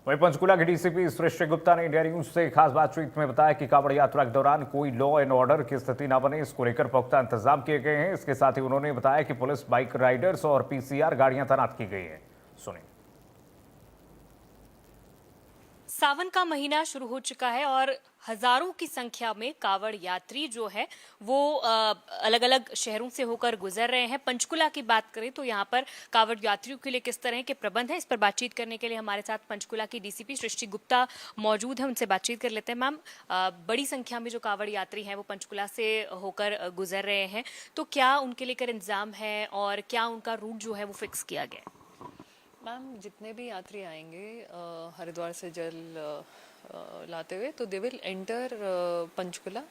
वहीं पंचकुला के डीसीपी सृष्टि गुप्ता ने इंडिया न्यूज से खास बातचीत में बताया कि कांवड़ यात्रा के दौरान कोई लॉ एंड ऑर्डर की स्थिति न बने, इसको लेकर पुख्ता इंतजाम किए गए हैं। इसके साथ ही उन्होंने बताया कि पुलिस, बाइक राइडर्स और पीसीआर गाड़ियां तैनात की गई हैं। सुनिए। सावन का महीना शुरू हो चुका है और हजारों की संख्या में कावड़ यात्री जो है वो अलग अलग शहरों से होकर गुजर रहे हैं। पंचकुला की बात करें तो यहाँ पर कावड़ यात्रियों के लिए किस तरह के प्रबंध हैं, इस पर बातचीत करने के लिए हमारे साथ पंचकुला की डीसीपी सृष्टि गुप्ता मौजूद है। उनसे बातचीत कर लेते हैं। मैम, बड़ी संख्या में जो कावड़ यात्री हैं वो पंचकुला से होकर गुजर रहे हैं, तो क्या उनके लेकर इंतजाम है और क्या उनका रूट जो है वो फिक्स किया गया है? मैम, जितने भी यात्री आएंगे हरिद्वार से जल लाते हुए, तो they will enter Panchkula,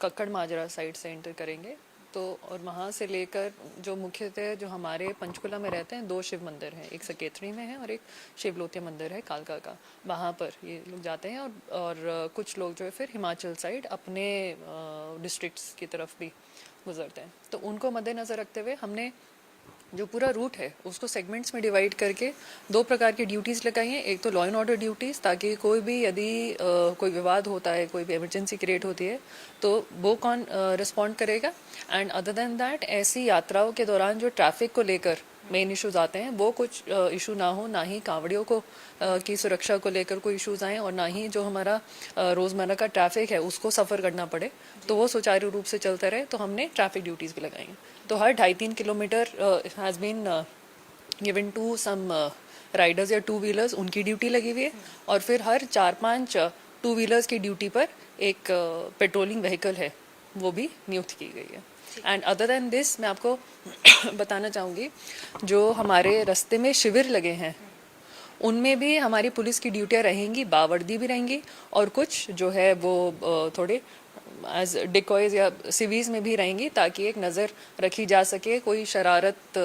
Kakkar Majra side से एंटर करेंगे। तो और वहाँ से लेकर जो मुख्यतः जो हमारे पंचकुला में रहते हैं, 2 शिव मंदिर हैं, एक सकेतरी में है और एक शिवलोतिया मंदिर है कालका का। वहाँ पर ये लोग जाते हैं और कुछ लोग जो है फिर हिमाचल साइड अपने डिस्ट्रिक्ट्स की तरफ भी गुजरते हैं। तो उनको मद्देनज़र रखते हुए हमने जो पूरा रूट है उसको सेगमेंट्स में डिवाइड करके 2 प्रकार की ड्यूटीज़ लगाई हैं। एक तो लॉ एंड ऑर्डर ड्यूटीज़, ताकि कोई भी यदि कोई विवाद होता है, कोई भी इमरजेंसी क्रिएट होती है, तो वो कौन रिस्पॉन्ड करेगा। एंड अदर देन दैट, ऐसी यात्राओं के दौरान जो ट्रैफिक को लेकर मेन इश्यूज आते हैं, वो कुछ इशू ना हो, ना ही कांवड़ियों को की सुरक्षा को लेकर कोई इश्यूज आए, और ना ही जो हमारा रोज़मर्रा का ट्रैफिक है उसको सफ़र करना पड़े, तो वो सुचारू रूप से चलता रहे। तो हमने ट्रैफिक ड्यूटीज़ भी लगाई हैं। तो हर 2.5-3 kilometre has been given to some riders या 2 व्हीलर्स, उनकी ड्यूटी लगी हुई है। और फिर हर 4-5 2 व्हीलर्स की ड्यूटी पर एक पेट्रोलिंग व्हीकल है, वो भी नियुक्त की गई है। एंड अदर देन दिस, मैं आपको बताना चाहूँगी, जो हमारे रास्ते में शिविर लगे हैं उनमें भी हमारी पुलिस की ड्यूटियाँ रहेंगी, बावर्दी भी रहेंगी, और कुछ जो है वो थोड़े एज डिकॉयज या सिवीज में भी रहेंगी, ताकि एक नज़र रखी जा सके, कोई शरारत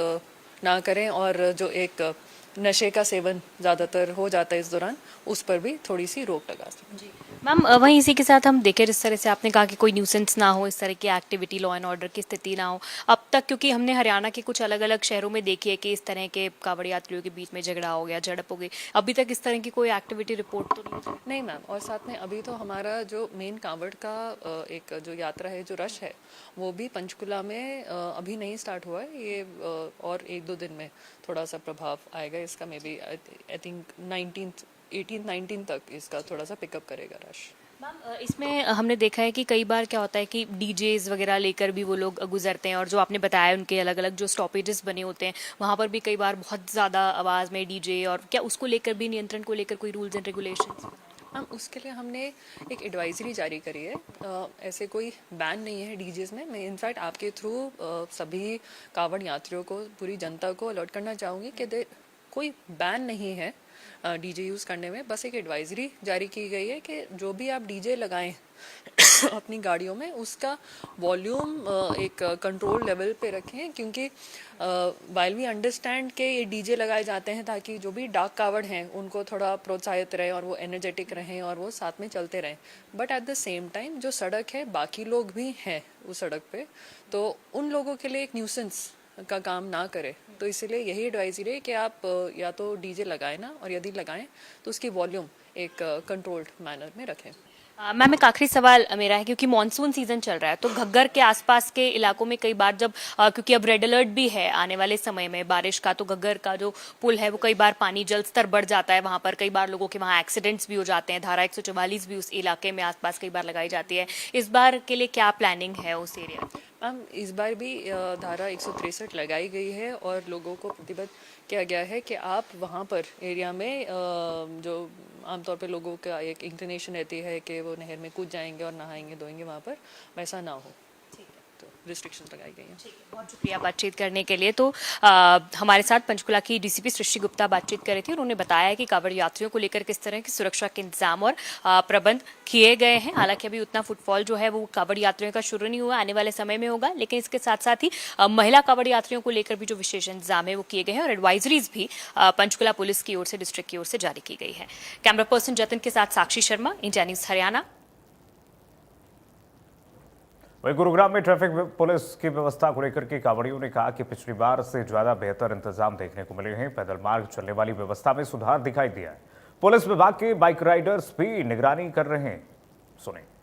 ना करें, और जो एक नशे का सेवन ज़्यादातर हो जाता है इस दौरान, उस पर भी थोड़ी सी रोक लगा सकें। मैम, वहीं इसी के साथ हम देखें, जिस तरह से आपने कहा कि कोई न्यूसेंस ना हो, इस तरह की एक्टिविटी, लॉ एंड ऑर्डर की स्थिति ना हो अब तक, क्योंकि हमने हरियाणा के कुछ अलग अलग शहरों में देखी है कि इस तरह के कावड़ यात्रियों के बीच में झगड़ा हो गया, झड़प हो गई, अभी तक इस तरह की कोई एक्टिविटी रिपोर्ट तो नहीं मैम। और साथ में अभी तो हमारा जो मेन कांवड़ का एक जो यात्रा है, जो रश है, वो भी पंचकुला में अभी नहीं स्टार्ट हुआ है। ये और 1-2 दिन में थोड़ा सा प्रभाव आएगा इसका। मे बी आई थिंक 18-19 तक इसका थोड़ा सा पिकअप करेगा रश। मैम, इसमें हमने देखा है कि कई बार क्या होता है कि डीजेज वगैरह लेकर भी वो लोग गुजरते हैं, और जो आपने बताया उनके अलग अलग जो स्टॉपेजेस बने होते हैं, वहाँ पर भी कई बार बहुत ज़्यादा आवाज़ में डीजे, और क्या उसको लेकर भी, नियंत्रण को लेकर कोई रूल्स एंड रेगुलेशंस? मैम, उसके लिए हमने एक एडवाइजरी जारी करी है। ऐसे कोई बैन नहीं है डीजेस में। मैं इनफैक्ट आपके थ्रू सभी कांवड़ यात्रियों को, पूरी जनता को अलर्ट करना चाहूँगी कि कोई बैन नहीं है डीजे यूज़ करने में। बस एक एडवाइजरी जारी की गई है कि जो भी आप डीजे लगाएं अपनी गाड़ियों में, उसका वॉल्यूम एक कंट्रोल लेवल पे रखें, क्योंकि वाइल वी अंडरस्टैंड कि ये डीजे लगाए जाते हैं ताकि जो भी डाक कावड़ हैं उनको थोड़ा प्रोत्साहित रहे और वो एनर्जेटिक रहें और वो साथ में चलते रहें। But at the same time जो सड़क है, बाकी लोग भी हैं उस सड़क पे, तो उन लोगों के लिए एक न्यूसेंस का काम ना करे। तो इसीलिए यही एडवाइजरी है कि आप या तो डीजे लगाएं ना, और यदि लगाएं तो उसकी वॉल्यूम एक कंट्रोल्ड मैनर में रखें। मैम, एक आखिरी सवाल मेरा है, क्योंकि मॉनसून सीजन चल रहा है, तो घग्गर के आसपास के इलाकों में कई बार जब क्योंकि अब रेड अलर्ट भी है आने वाले समय में बारिश का, तो घग्गर का जो पुल है वो कई बार पानी जल स्तर बढ़ जाता है, वहाँ पर कई बार लोगों के वहाँ एक्सीडेंट्स भी हो जाते हैं। धारा 144 भी उस इलाके में आसपास कई बार लगाई जाती है। इस बार के लिए क्या प्लानिंग है उस एरिया की? मैम, इस बार भी धारा 163 लगाई गई है और लोगों को प्रतिबद्ध किया गया है कि आप वहाँ पर एरिया में जो आमतौर पे लोगों का एक इंक्लिनेशन रहती है कि वो नहर में कूद जाएंगे और नहाएंगे धोएंगे, वहाँ पर वैसा ना हो, तो रिस्ट्रिक्शंस लगाई गई हैं। बहुत शुक्रिया बातचीत करने के लिए। तो हमारे साथ पंचकुला की डीसीपी सृष्टि गुप्ता बातचीत कर रही थी, और उन्होंने बताया कि कांवड़ यात्रियों को लेकर किस तरह की सुरक्षा के इंतजाम और प्रबंध किए गए हैं। हालांकि अभी उतना फुटफॉल जो है वो कांवड़ यात्रियों का शुरू नहीं हुआ, आने वाले समय में होगा, लेकिन इसके साथ साथ ही महिला कांवड़ यात्रियों को लेकर भी जो विशेष इंतजाम है वो किए गए हैं, और एडवाइजरीज भी पंचकुला पुलिस की ओर से, डिस्ट्रिक्ट की ओर से जारी की गई है। कैमरा पर्सन जतिन के साथ साक्षी शर्मा, इंडिया न्यूज हरियाणा। वहीं गुरुग्राम में ट्रैफिक पुलिस की व्यवस्था को लेकर के कांवड़ियों ने कहा कि पिछली बार से ज्यादा बेहतर इंतजाम देखने को मिले हैं। पैदल मार्ग चलने वाली व्यवस्था में सुधार दिखाई दिया है। पुलिस विभाग के बाइक राइडर्स भी निगरानी कर रहे हैं। सुने।